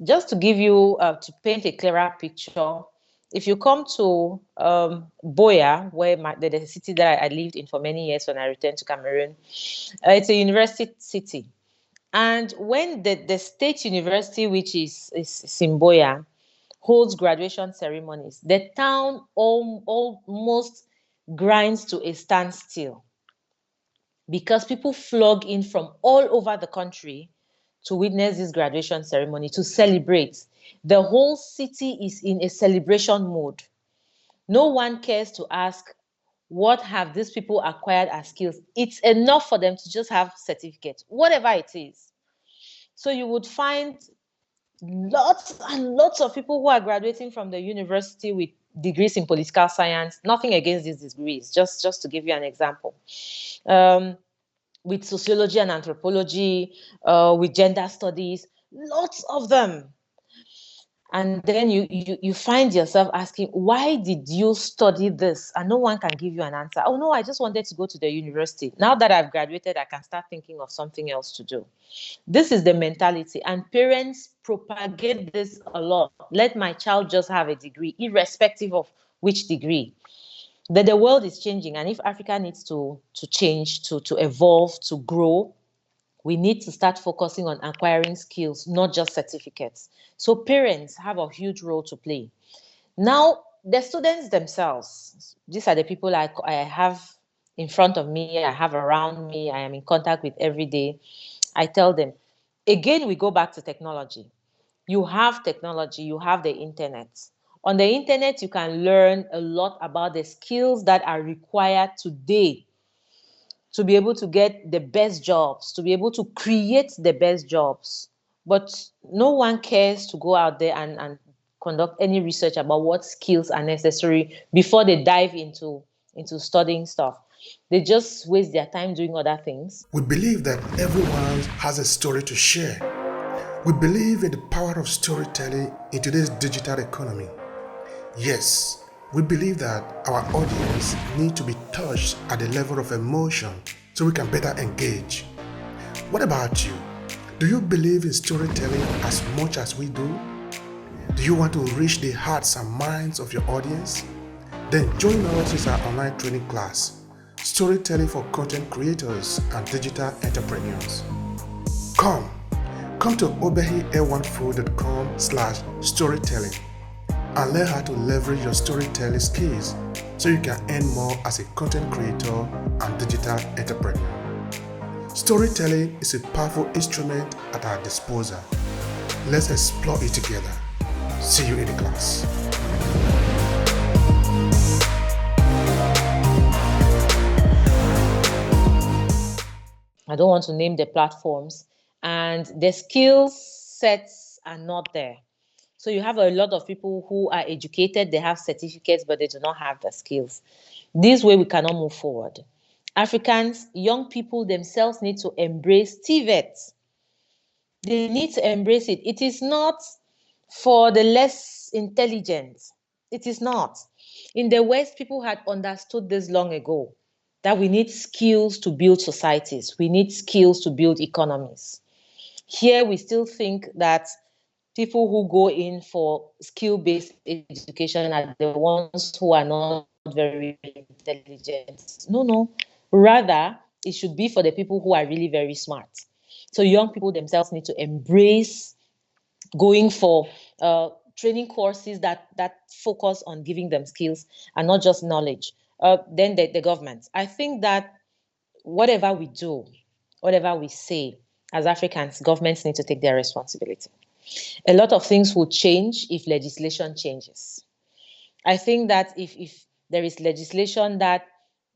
Just to give you, to paint a clearer picture, if you come to Boya, where the city that I lived in for many years when I returned to Cameroon, it's a university city. And when the state university, which is in Boya, holds graduation ceremonies, the town almost grinds to a standstill because people flock in from all over the country to witness this graduation ceremony, to celebrate. The whole city is in a celebration mode. No one cares to ask, what have these people acquired as skills? It's enough for them to just have certificates, whatever it is. So you would find lots and lots of people who are graduating from the university with degrees in political science. Nothing against these degrees, just to give you an example. With sociology and anthropology, with gender studies, lots of them. And then you find yourself asking, why did you study this? And no one can give you an answer. Oh no, I just wanted to go to the university. Now that I've graduated, I can start thinking of something else to do. This is the mentality, and parents propagate this a lot. Let my child just have a degree, irrespective of which degree. But the world is changing, and if Africa needs to change, to evolve, to grow, we need to start focusing on acquiring skills, not just certificates. So parents have a huge role to play. Now, the students themselves, these are the people I have in front of me, I have around me, I am in contact with every day. I tell them, again, we go back to technology. You have technology, you have the internet. On the internet, you can learn a lot about the skills that are required today to be able to get the best jobs, to be able to create the best jobs. But no one cares to go out there and conduct any research about what skills are necessary before they dive into studying stuff. They just waste their time doing other things. We believe that everyone has a story to share. We believe in the power of storytelling in today's digital economy. Yes, we believe that our audience need to be touched at the level of emotion so we can better engage. What about you? Do you believe in storytelling as much as we do? Do you want to reach the hearts and minds of your audience? Then join us in our online training class, Storytelling for Content Creators and Digital Entrepreneurs. Come to obehi-ewanfoh.com/storytelling and learn how to leverage your storytelling skills so you can earn more as a content creator and digital entrepreneur. Storytelling is a powerful instrument at our disposal. Let's explore it together. See you in the class. I don't want to name the platforms, and the skill sets are not there. So you have a lot of people who are educated, they have certificates, but they do not have the skills. This way we cannot move forward. Africans, young people themselves need to embrace TVET. They need to embrace it. It is not for the less intelligent. It is not. In the West, people had understood this long ago, that we need skills to build societies. We need skills to build economies. Here, we still think that people who go in for skill-based education are the ones who are not very intelligent. No. Rather, it should be for the people who are really very smart. So young people themselves need to embrace going for training courses that focus on giving them skills and not just knowledge. Then the government. I think that whatever we do, whatever we say as Africans, governments need to take their responsibility. A lot of things will change if legislation changes. I think that if there is legislation that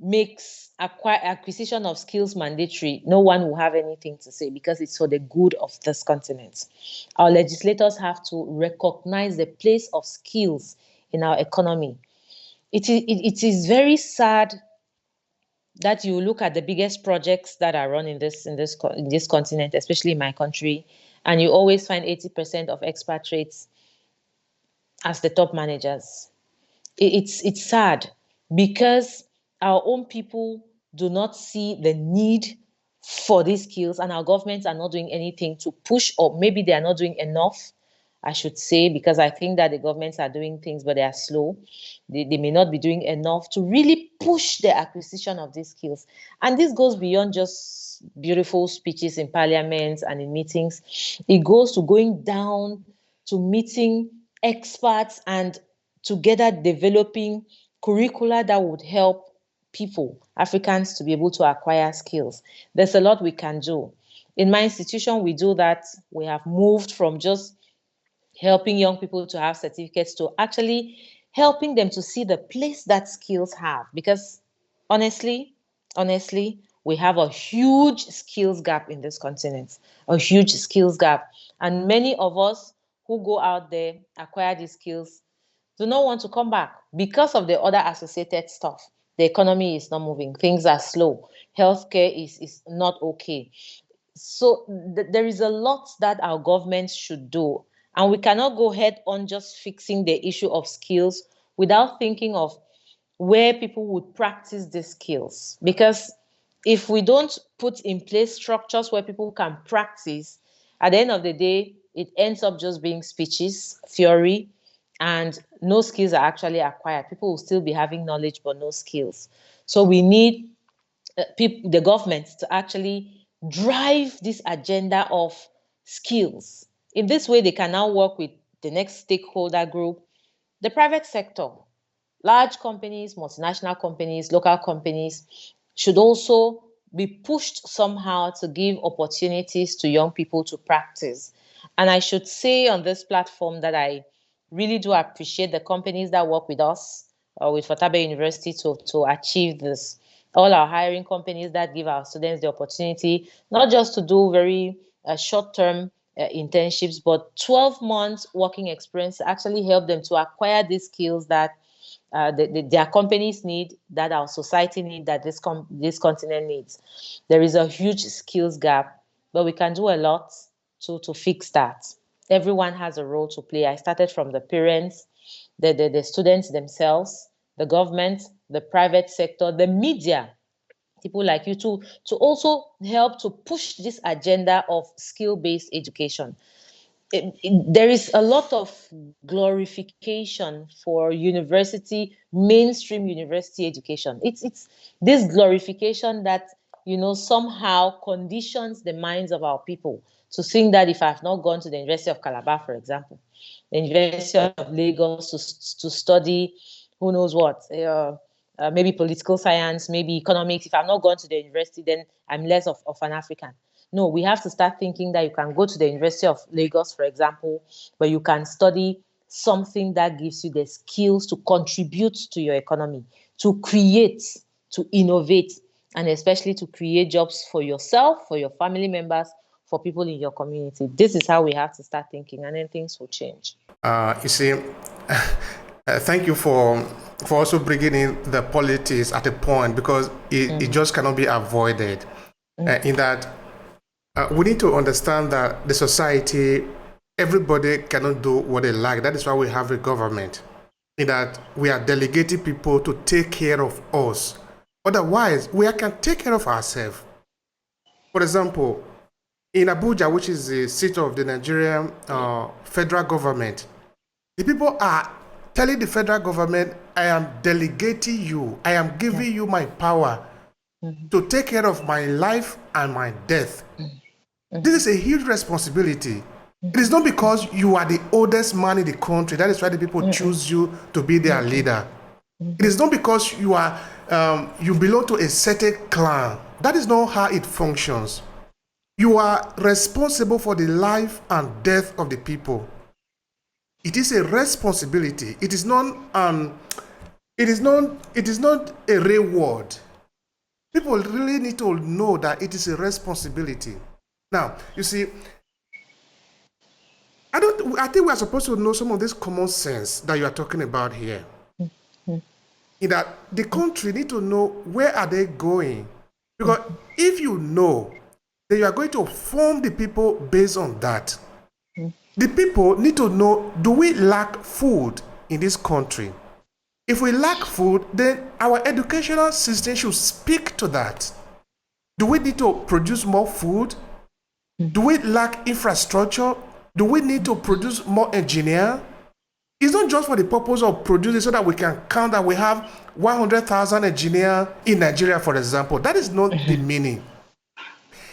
makes acquisition of skills mandatory, no one will have anything to say because it's for the good of this continent. Our legislators have to recognize the place of skills in our economy. It is very sad that you look at the biggest projects that are run in this continent, especially in my country, and you always find 80% of expatriates as the top managers. It's sad because our own people do not see the need for these skills, and our governments are not doing anything to push, or maybe they are not doing enough I should say, because I think that the governments are doing things, but they are slow. They may not be doing enough to really push the acquisition of these skills. And this goes beyond just beautiful speeches in parliaments and in meetings. It goes to going down to meeting experts and together developing curricula that would help people, Africans, to be able to acquire skills. There's a lot we can do. In my institution, we do that. We have moved from just helping young people to have certificates to actually helping them to see the place that skills have. Because honestly, we have a huge skills gap in this continent, a huge skills gap. And many of us who go out there, acquire these skills, do not want to come back because of the other associated stuff. The economy is not moving, things are slow, healthcare is not okay. So there is a lot that our government should do. And we cannot go head on just fixing the issue of skills without thinking of where people would practice the skills. Because if we don't put in place structures where people can practice, at the end of the day, it ends up just being speeches, theory, and no skills are actually acquired. People will still be having knowledge, but no skills. So we need the government to actually drive this agenda of skills. In this way, they can now work with the next stakeholder group, the private sector. Large companies, multinational companies, local companies should also be pushed somehow to give opportunities to young people to practice. And I should say on this platform that I really do appreciate the companies that work with us, with Fotabe University to achieve this. All our hiring companies that give our students the opportunity, not just to do very short-term internships, but 12 months working experience actually help them to acquire these skills that their companies need, that our society need, that this continent needs. There is a huge skills gap, but we can do a lot to fix that. Everyone has a role to play. I started from the parents, the students themselves, the government, the private sector, the media, people like you to also help to push this agenda of skill-based education. There is a lot of glorification for mainstream university education. It's this glorification that somehow conditions the minds of our people to think that if I've not gone to the University of Calabar, for example, the University of Lagos to study who knows what, maybe political science, maybe economics, if I've not gone to the university, then I'm less of an African. No, we have to start thinking that you can go to the University of Lagos, for example, but you can study something that gives you the skills to contribute to your economy, to create, to innovate, and especially to create jobs for yourself, for your family members, for people in your community. This is how we have to start thinking, and then things will change. You see, thank you for also bringing in the politics at a point, because it just cannot be avoided. In that we need to understand that the society, everybody cannot do what they like. That is why we have a government, in that we are delegating people to take care of us. Otherwise, we can take care of ourselves. For example, in Abuja, which is the seat of the Nigerian federal government, the people are telling the federal government, I am delegating you, I am giving you my power to take care of my life and my death. This is a huge responsibility. It is not because you are the oldest man in the country, that is why the people choose you to be their leader. It is not because you are you belong to a certain clan. That is not how it functions. You are responsible for the life and death of the people. It is a responsibility. It is not a reward. People really need to know that it is a responsibility. Now, you see, I think we are supposed to know some of this common sense that you are talking about here. In that the country need to know where are they going. Because if you know, then you are going to form the people based on that. The people need to know, do we lack food in this country? If we lack food, then our educational system should speak to that. Do we need to produce more food? Do we lack infrastructure? Do we need to produce more engineer? It's not just for the purpose of producing so that we can count that we have 100,000 engineers in Nigeria, for example. That is not the meaning.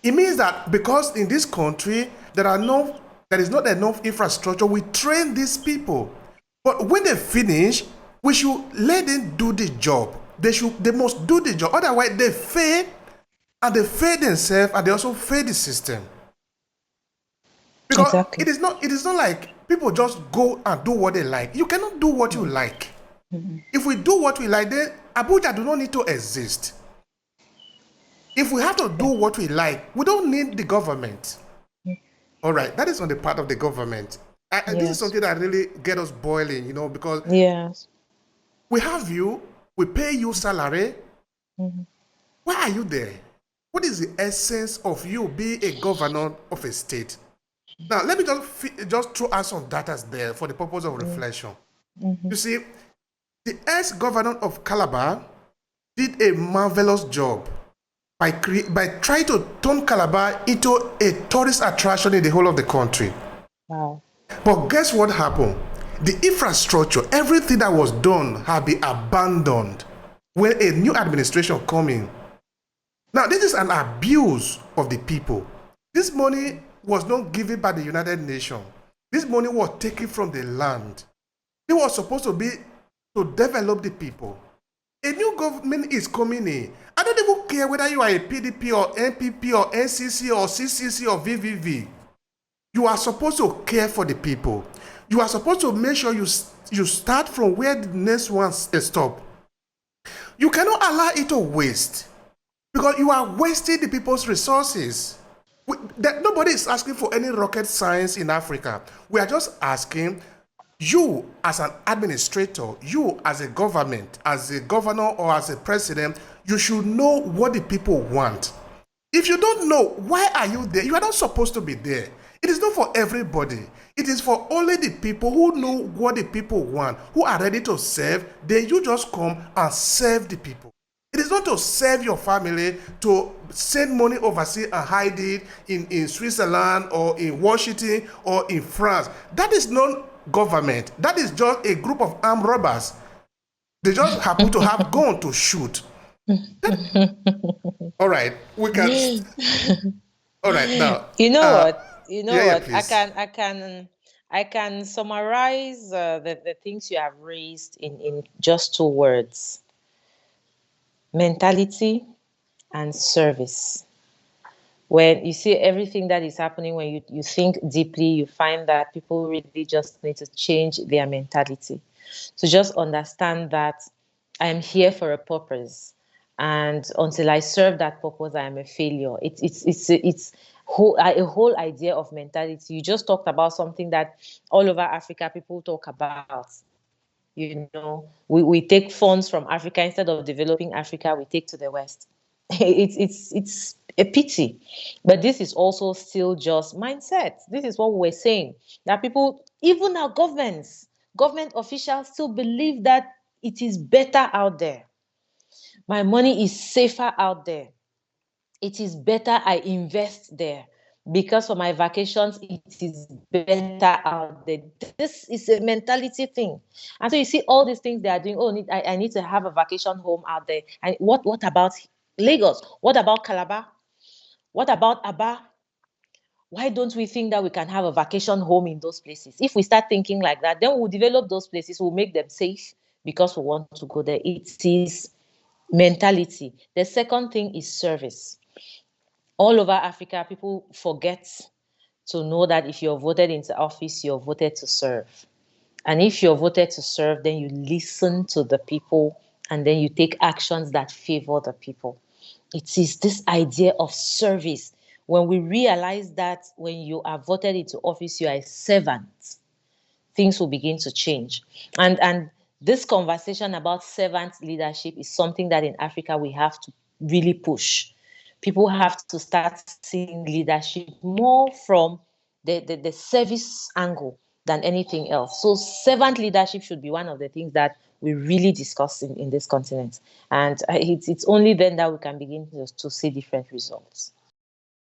It means that because in this country there is not enough infrastructure, we train these people. But when they finish, we should let them do the job. They must do the job. Otherwise, they fail, and they fail themselves, and they also fail the system. Because Exactly. it is not like people just go and do what they like. You cannot do what you like. If we do what we like, then Abuja do not need to exist. If we have to do what we like, we don't need the government. All right, that is on the part of the government. This is Yes. something that really get us boiling, because Yes. we have you, we pay you salary. Why are you there? What is the essence of you being a governor of a state? Now, let me just throw out some data there for the purpose of reflection. You see, the ex-governor of Calabar did a marvelous job by trying to turn Calabar into a tourist attraction in the whole of the country. Wow. But guess what happened? The infrastructure, everything that was done, had been abandoned when a new administration come in. Now, this is an abuse of the people. This money was not given by the United Nations. This money was taken from the land. It was supposed to be to develop the people. A new government is coming in. I don't even care whether you are a PDP or NPP or NCC or CCC or VVV. You are supposed to care for the people. You are supposed to make sure you start from where the next one stop. You cannot allow it to waste, because you are wasting the people's resources. Nobody is asking for any rocket science in Africa. We are just asking you as an administrator, you as a government, as a governor or as a president, you should know what the people want. If you don't know, why are you there? You are not supposed to be there. It is not for everybody. It is for only the people who know what the people want, who are ready to serve. Then you just come and serve the people. It is not to serve your family, to send money overseas and hide it in Switzerland or in Washington or in France. That is not government. That is just a group of armed robbers. They just happen to have gone to shoot. All right, we can. All right, now. You know what? You know Yeah, what? please. I can summarize the things you have raised in just 2 words: mentality and service. When you see everything that is happening, when you think deeply, you find that people really just need to change their mentality. So just understand that I am here for a purpose, and until I serve that purpose, I am a failure. It's a whole idea of mentality. You just talked about something that all over Africa people talk about. We take funds from Africa. Instead of developing Africa, we take to the West. It's a pity, but this is also still just mindset. This is what we're saying, that people, even our government officials, still believe that it is better out there. My money is safer out there. It is better I invest there, because for my vacations it is better out there. This is a mentality thing. And so you see all these things they are doing. I need to have a vacation home out there. And what about Lagos? What about Calabar? What about Aba? Why don't we think that we can have a vacation home in those places? If we start thinking like that, then we'll develop those places, we'll make them safe because we want to go there. It is mentality. The second thing is service. All over Africa, people forget to know that if you're voted into office, you're voted to serve. And if you're voted to serve, then you listen to the people and then you take actions that favor the people. It is this idea of service. When we realize that when you are voted into office, you are a servant, things will begin to change. And this conversation about servant leadership is something that in Africa we have to really push. People have to start seeing leadership more from the service angle than anything else. So servant leadership should be one of the things that we really discuss in this continent. And it's only then that we can begin to see different results.